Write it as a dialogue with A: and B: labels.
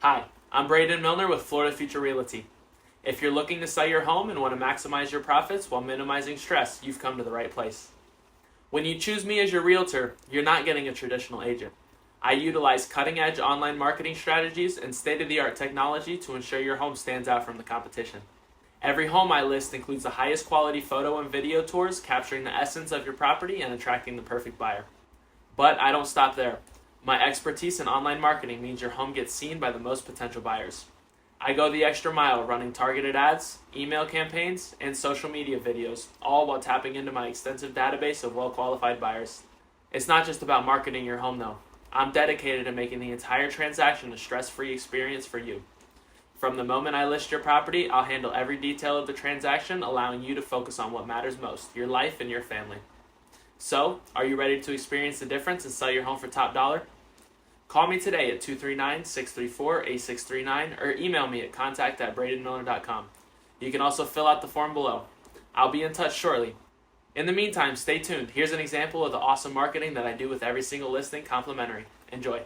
A: Hi, I'm Brayden Milner with Florida Future Realty. If you're looking to sell your home and want to maximize your profits while minimizing stress, you've come to the right place. When you choose me as your realtor, you're not getting a traditional agent. I utilize cutting-edge online marketing strategies and state-of-the-art technology to ensure your home stands out from the competition. Every home I list includes the highest quality photo and video tours capturing the essence of your property and attracting the perfect buyer. But I don't stop there. My expertise in online marketing means your home gets seen by the most potential buyers. I go the extra mile running targeted ads, email campaigns, and social media videos, all while tapping into my extensive database of well-qualified buyers. It's not just about marketing your home though. I'm dedicated to making the entire transaction a stress-free experience for you. From the moment I list your property, I'll handle every detail of the transaction, allowing you to focus on what matters most, your life and your family. So, are you ready to experience the difference and sell your home for top dollar? Call me today at 239-634-8639 or email me at contact@braydenmiller.com. You can also fill out the form below. I'll be in touch shortly. In the meantime, stay tuned. Here's an example of the awesome marketing that I do with every single listing complimentary. Enjoy.